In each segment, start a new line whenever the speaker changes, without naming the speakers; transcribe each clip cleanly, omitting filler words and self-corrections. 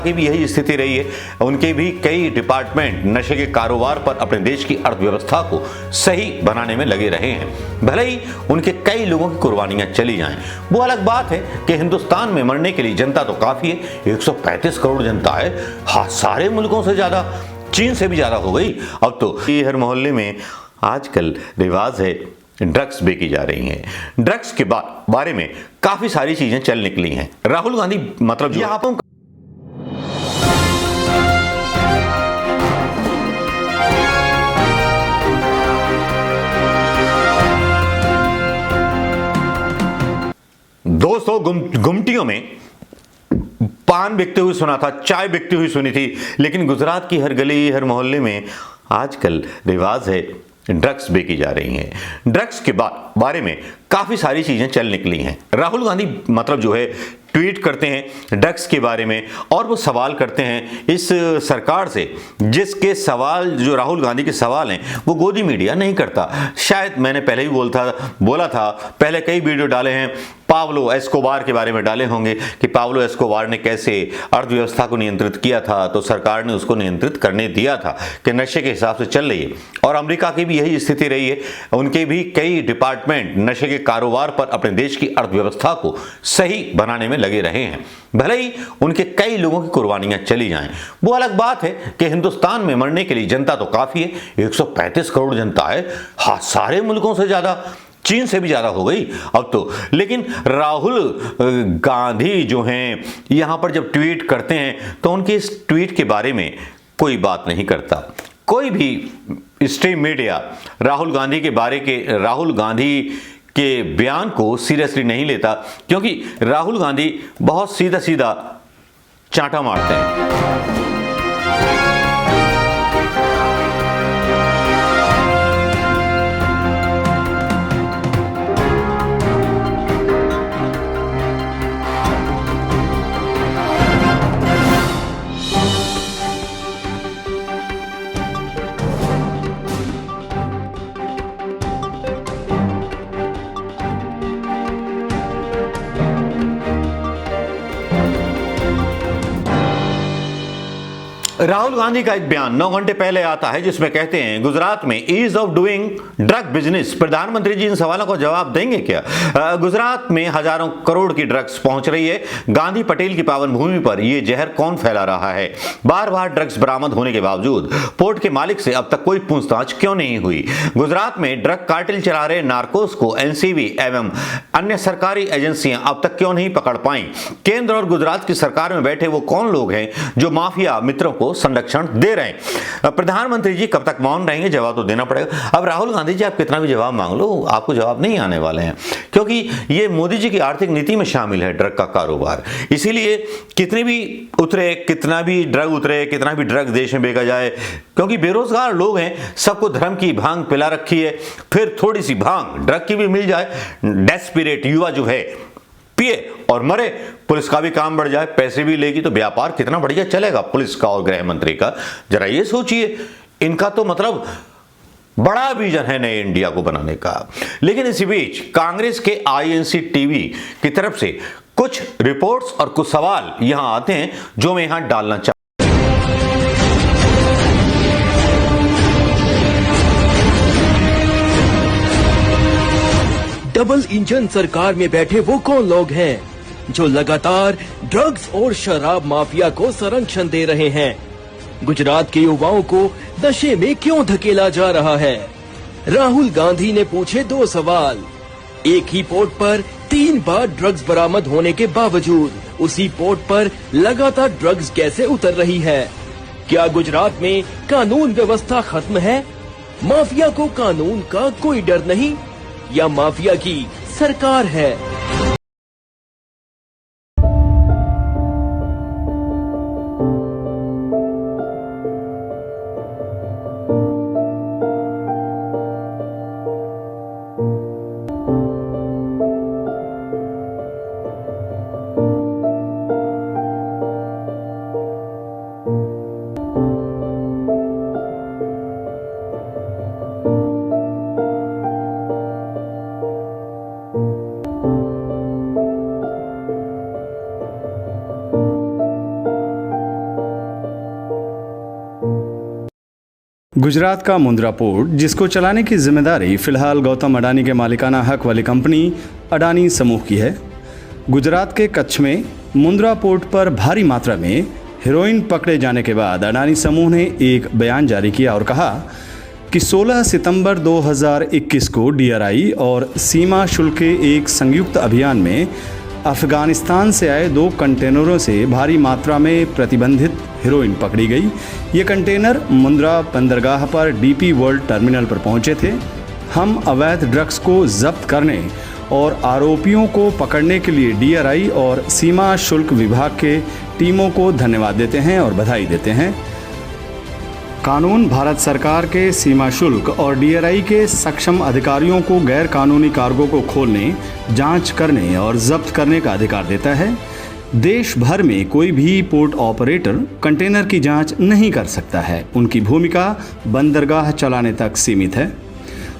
की भी यही स्थिति रही है। उनके भी कई डिपार्टमेंट नशे के कारोबार पर अपने देश की अर्थव्यवस्था को सही बनाने में लगे रहे हैं। भले ही उनके कई लोगों की कुर्बानियां चली जाएं, वो अलग बात है कि हिंदुस्तान में मरने के लिए जनता तो काफी है। 135 करोड़ जनता है। हाँ, सारे मुल्कों से ज्यादा, चीन से भी ज्यादा हो गई। अब तो हर मोहल्ले में आजकल रिवाज है, ड्रग्स बेची जा रही हैं। ड्रग्स के बारे में काफी सारी चीजें चल निकली हैं। राहुल गांधी मतलब जो आप दोस्तों गुमटियों में पान बिकते हुए सुना था, चाय बिकती हुई सुनी थी, लेकिन गुजरात की हर गली हर मोहल्ले में आजकल रिवाज है, ड्रग्स बेची जा रही हैं। ड्रग्स के बारे में काफी सारी चीजें चल निकली हैं। राहुल गांधी मतलब जो है ट्वीट करते हैं ड्रग्स के बारे में और वो सवाल करते हैं इस सरकार से, जिसके सवाल जो राहुल गांधी के सवाल हैं वो गोदी मीडिया नहीं करता। शायद मैंने पहले ही बोला था, पहले कई वीडियो डाले हैं, पाब्लो एस्कोबार के बारे में डाले होंगे कि पाब्लो एस्कोबार ने कैसे अर्थव्यवस्था को नियंत्रित किया था, तो सरकार ने उसको नियंत्रित करने दिया था कि नशे के हिसाब से चल रही है। और अमेरिका की भी यही स्थिति रही है। उनके भी कई डिपार्टमेंट नशे के कारोबार पर अपने देश की अर्थव्यवस्था को सही बनाने में लगे रहे हैं। भले ही उनके कई लोगों की कुर्बानियां चली जाएं, वो अलग बात है कि हिंदुस्तान में मरने के लिए जनता तो काफी है। 135 करोड़ जनता है। हाँ, सारे मुल्कों से ज्यादा, चीन से भी ज्यादा हो गई अब तो। लेकिन राहुल गांधी जो हैं यहां पर जब ट्वीट करते हैं तो उनके इस ट्वीट के बारे में कोई बात नहीं करता। कोई भी स्ट्रीम मीडिया राहुल गांधी के बयान को सीरियसली नहीं लेता, क्योंकि राहुल गांधी बहुत सीधा सीधा चांटा मारते हैं। राहुल गांधी का एक बयान 9 घंटे पहले आता है जिसमें कहते हैं गुजरात में ease of doing drug business. प्रधानमंत्री जी इन सवालों का जवाब देंगे क्या? गुजरात में हजारों करोड़ की ड्रग्स पहुंच रही है। गांधी पटेल की पावन भूमि पर यह जहर कौन फैला रहा है? बार बार ड्रग्स बरामद होने के बावजूद पोर्ट के मालिक से अब तक कोई पूछताछ क्यों नहीं हुई? गुजरात में ड्रग कार्टेल चला रहे नार्कोस को एनसीबी एवं अन्य सरकारी एजेंसियां अब तक क्यों नहीं पकड़ पाई? केंद्र और गुजरात की सरकार में बैठे वो कौन लोग हैं जो माफिया मित्रों को संरक्षण दे रहे हैं? प्रधानमंत्री जी कब तक मौन रहेंगे? जवाब तो देना पड़ेगा। अब राहुल गांधी जी आप कितना भी जवाब मांग लो, आपको जवाब नहीं आने वाले हैं, क्योंकि ये मोदी जी की आर्थिक नीति में शामिल है ड्रग का कारोबार। इसीलिए कितनी भी उतरे, कितना भी ड्रग उतरे, कितना भी ड्रग देश में बेचा जाए, क्योंकि बेरोजगार लोग हैं, सबको धर्म की भांग पिला रखी है, फिर थोड़ी सी भांग ड्रग की भी मिल जाए, डेस्पिरेट युवा जो है पिए और मरे, पुलिस का भी काम बढ़ जाए, पैसे भी लेगी, तो व्यापार कितना बढ़िया चलेगा पुलिस का और गृह मंत्री का। जरा ये सोचिए, इनका तो मतलब बड़ा विजन है नए इंडिया को बनाने का। लेकिन इसी बीच कांग्रेस के आईएनसी टीवी की तरफ से कुछ रिपोर्ट्स और कुछ सवाल यहां आते हैं जो मैं यहां डालना चाहता हूं।
डबल इंजन सरकार में बैठे वो कौन लोग हैं जो लगातार ड्रग्स और शराब माफिया को संरक्षण दे रहे हैं? गुजरात के युवाओं को नशे में क्यों धकेला जा रहा है? राहुल गांधी ने पूछे 2 सवाल। एक ही पोर्ट पर 3 बार ड्रग्स बरामद होने के बावजूद उसी पोर्ट पर लगातार ड्रग्स कैसे उतर रही है? क्या गुजरात में कानून व्यवस्था खत्म है? माफिया को कानून का कोई डर नहीं, या माफिया की सरकार है?
गुजरात का मुंद्रा पोर्ट, जिसको चलाने की जिम्मेदारी फिलहाल गौतम अडानी के मालिकाना हक वाली कंपनी अडानी समूह की है। गुजरात के कच्छ में मुंद्रा पोर्ट पर भारी मात्रा में हेरोइन पकड़े जाने के बाद अडानी समूह ने एक बयान जारी किया और कहा कि 16 सितंबर 2021 को डीआरआई और सीमा शुल्क के एक संयुक्त अभियान में अफगानिस्तान से आए 2 कंटेनरों से भारी मात्रा में प्रतिबंधित हेरोइन पकड़ी गई। ये कंटेनर मुंद्रा बंदरगाह पर डीपी वर्ल्ड टर्मिनल पर पहुंचे थे। हम अवैध ड्रग्स को जब्त करने और आरोपियों को पकड़ने के लिए डीआरआई और सीमा शुल्क विभाग के टीमों को धन्यवाद देते हैं और बधाई देते हैं। कानून भारत सरकार के सीमा शुल्क और डीआरआई के सक्षम अधिकारियों को गैर कानूनी कार्गो को खोलने, जांच करने और जब्त करने का अधिकार देता है। देश भर में कोई भी पोर्ट ऑपरेटर कंटेनर की जांच नहीं कर सकता है। उनकी भूमिका बंदरगाह चलाने तक सीमित है।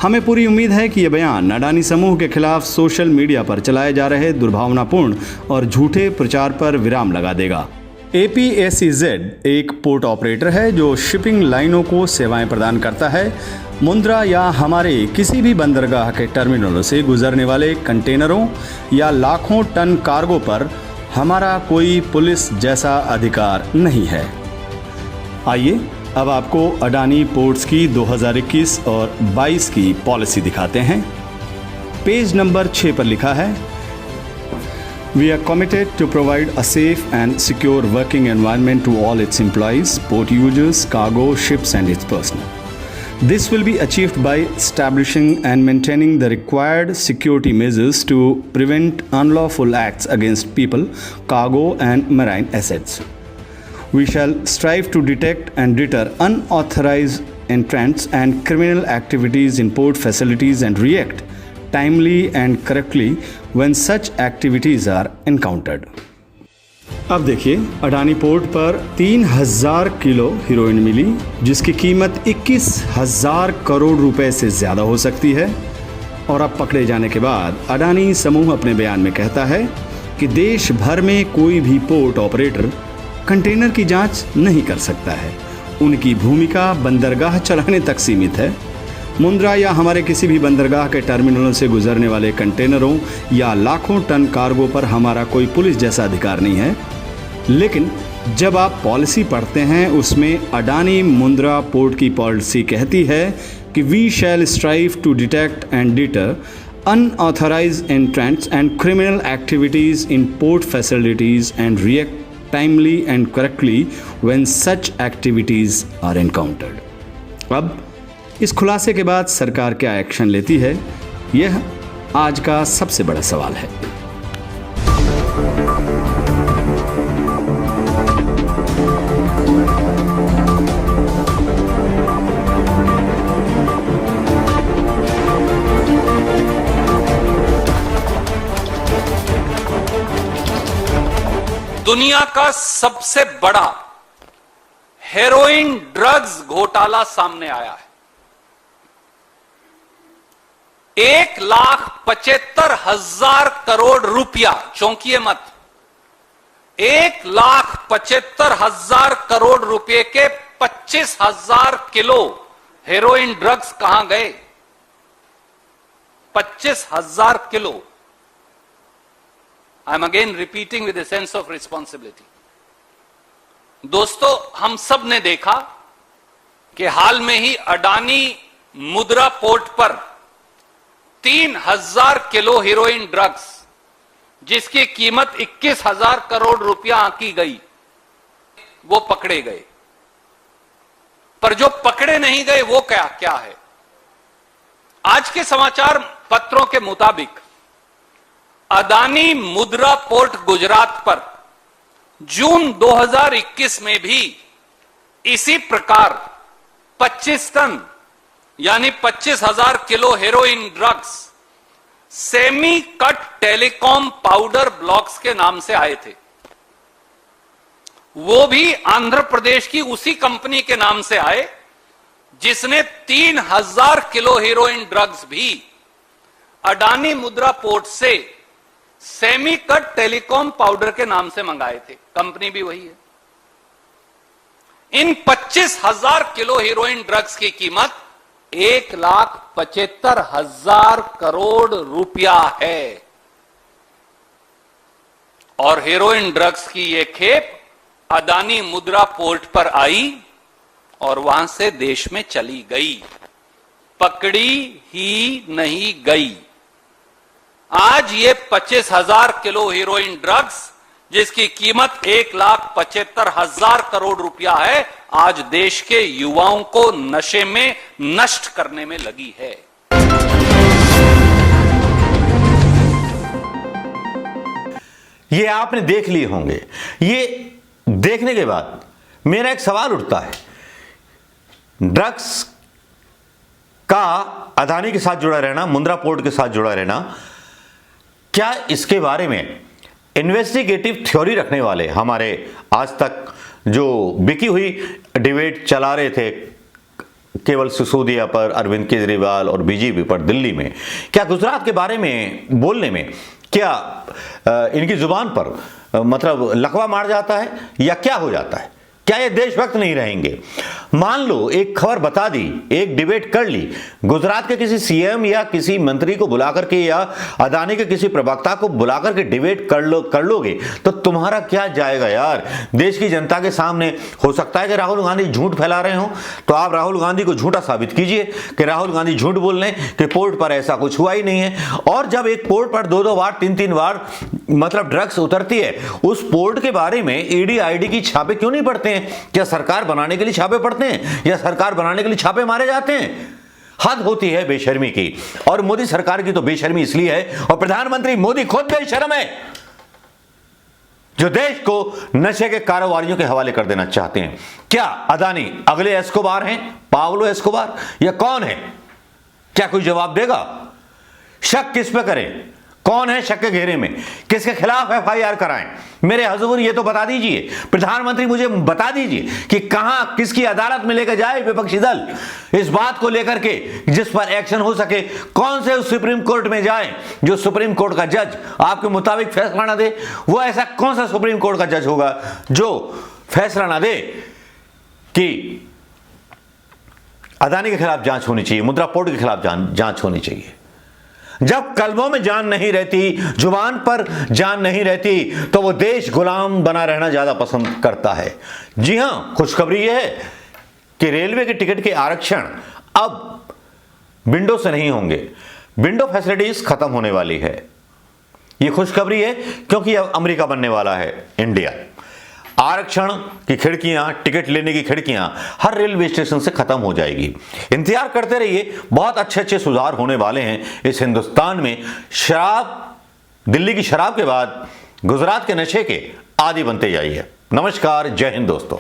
हमें पूरी उम्मीद है कि यह बयान अडानी समूह के खिलाफ सोशल मीडिया पर चलाए जा रहे दुर्भावनापूर्ण और झूठे प्रचार पर विराम लगा देगा। APSEZ एक पोर्ट ऑपरेटर है जो शिपिंग लाइनों को सेवाएं प्रदान करता है। मुंद्रा या हमारे किसी भी बंदरगाह के टर्मिनलों से गुजरने वाले कंटेनरों या लाखों टन कार्गो पर हमारा कोई पुलिस जैसा अधिकार नहीं है। आइए अब आपको अडानी पोर्ट्स की 2021 और 22 की पॉलिसी दिखाते हैं। पेज नंबर 6 पर लिखा है, We are committed to provide a safe and secure working environment to all its employees, port users, cargo, ships and its personnel. This will be achieved by establishing and maintaining the required security measures to prevent unlawful acts against people, cargo and marine assets. We shall strive to detect and deter unauthorized entrants and criminal activities in port facilities and react timely and correctly when such activities are encountered. अब देखिए, Adani port पर 3000 kilo heroine मिली, जिसकी कीमत 21,000 करोड़ रुपए से ज़्यादा हो सकती है। और अब पकड़े जाने के बाद अडानी समूह अपने बयान में कहता है कि देश भर में कोई भी पोर्ट ऑपरेटर कंटेनर की जांच नहीं कर सकता है। उनकी भूमिका बंदरगाह चलाने तक सीमित है। मुंद्रा या हमारे किसी भी बंदरगाह के टर्मिनलों से गुजरने वाले कंटेनरों या लाखों टन कार्गो पर हमारा कोई पुलिस जैसा अधिकार नहीं है। लेकिन जब आप पॉलिसी पढ़ते हैं, उसमें अडानी मुंद्रा पोर्ट की पॉलिसी कहती है कि we shall strive to detect and deter unauthorised entrants and criminal activities in port facilities and react timely and correctly when such activities are encountered. अब इस खुलासे के बाद सरकार क्या एक्शन लेती है, यह आज का सबसे बड़ा सवाल है।
दुनिया का सबसे बड़ा हेरोइन ड्रग्स घोटाला सामने आया है। 1,75,000 करोड़ रुपया, चौंकिए मत, 1,75,000 करोड़ रुपए के 25,000 किलो हेरोइन ड्रग्स कहां गए? 25,000 kilo. I am again repeating with a sense of responsibility. दोस्तों, हम सब ने देखा कि हाल में ही अडानी मुंद्रा पोर्ट पर 3,000 किलो हीरोइन ड्रग्स, जिसकी कीमत 21,000 करोड़ रुपया आंकी गई, वो पकड़े गए। पर जो पकड़े नहीं गए वो क्या है? आज के समाचार पत्रों के मुताबिक अडानी मुंद्रा पोर्ट गुजरात पर जून 2021 में भी इसी प्रकार 25 टन यानी 25,000 kilo heroin drugs semi cut telecom powder blocks के नाम से आए थे। वो भी आंध्र प्रदेश की उसी कंपनी के नाम से आए जिसने 3,000 किलो हेरोइन ड्रग्स भी अडानी मुंद्रा पोर्ट से सेमी कट टेलीकॉम पाउडर के नाम से मंगाए थे। कंपनी भी वही है। इन 25,000 किलो हेरोइन ड्रग्स की कीमत 1,75,000 करोड़ रुपया है। और हेरोइन ड्रग्स की यह खेप अदानी मुद्रा पोर्ट पर आई और वहां से देश में चली गई, पकड़ी ही नहीं गई। आज ये 25,000 किलो हेरोइन ड्रग्स जिसकी कीमत 1,75,000 करोड़ रुपया है, आज देश के युवाओं को नशे में नष्ट करने में लगी है।
ये आपने देख लिए होंगे। ये देखने के बाद मेरा एक सवाल उठता है, ड्रग्स का अदानी के साथ जुड़ा रहना, मुंद्रा पोर्ट के साथ जुड़ा रहना, क्या इसके बारे में इन्वेस्टिगेटिव थ्योरी रखने वाले हमारे आज तक जो बिकी हुई डिबेट चला रहे थे केवल सिसोदिया पर, अरविंद केजरीवाल और बीजेपी पर दिल्ली में, क्या गुजरात के बारे में बोलने में क्या इनकी जुबान पर मतलब लकवा मार जाता है या क्या हो जाता है? क्या ये देशभक्त नहीं रहेंगे? मान लो एक खबर बता दी, एक डिबेट कर ली, गुजरात के किसी सीएम या किसी मंत्री को बुला करके या अदानी के किसी प्रवक्ता को बुला करके डिबेट कर लोगे तो तुम्हारा क्या जाएगा यार? देश की जनता के सामने हो सकता है कि राहुल गांधी झूठ फैला रहे हो, तो आप राहुल गांधी को झूठा साबित कीजिए कि राहुल गांधी झूठ बोल रहे हैं कि पोर्ट पर ऐसा कुछ हुआ ही नहीं है। और जब एक पोर्ट पर 2-2 बार 3-3 बार मतलब ड्रग्स उतरती है, उस पोर्ट के बारे में ईडी आईडी की छापे क्यों नहीं पड़ते हैं? क्या सरकार बनाने के लिए छापे पड़ते हैं या सरकार बनाने के लिए छापे मारे जाते हैं? हद होती है बेशर्मी की। और मोदी सरकार की तो बेशर्मी इसलिए है, और प्रधानमंत्री मोदी खुद बेशर्म है जो देश को नशे के कारोबारियों के हवाले कर देना चाहते हैं। क्या अदानी अगले एस्कोबार हैं, पाब्लो एस्कोबार, या कौन है? क्या कोई जवाब देगा? शक किस पे करें? कौन है शक के घेरे में? किसके खिलाफ एफआईआर कराएं? मेरे हजूर ये तो बता दीजिए, प्रधानमंत्री मुझे बता दीजिए कि कहां किसकी अदालत में लेकर जाए विपक्षी दल इस बात को लेकर के जिस पर एक्शन हो सके। कौन से उस सुप्रीम कोर्ट में जाए जो सुप्रीम कोर्ट का जज आपके मुताबिक फैसला ना दे? वो ऐसा कौन सा सुप्रीम कोर्ट का जज होगा जो फैसला ना दे कि अदानी के खिलाफ जांच होनी चाहिए, मुद्रा पोर्ट के खिलाफ जांच होनी चाहिए? जब कलमों में जान नहीं रहती, जुबान पर जान नहीं रहती, तो वो देश गुलाम बना रहना ज्यादा पसंद करता है। जी हां, खुशखबरी यह है कि रेलवे के टिकट के आरक्षण अब विंडो से नहीं होंगे, विंडो फैसिलिटीज खत्म होने वाली है। ये खुशखबरी है क्योंकि अब अमेरिका बनने वाला है इंडिया। आरक्षण की खिड़कियां, टिकट लेने की खिड़कियां हर रेलवे स्टेशन से खत्म हो जाएगी। इंतजार करते रहिए, बहुत अच्छे सुधार होने वाले हैं इस हिंदुस्तान में। शराब, दिल्ली की शराब के बाद गुजरात के नशे के आदी बनते जाइए। नमस्कार, जय हिंद दोस्तों।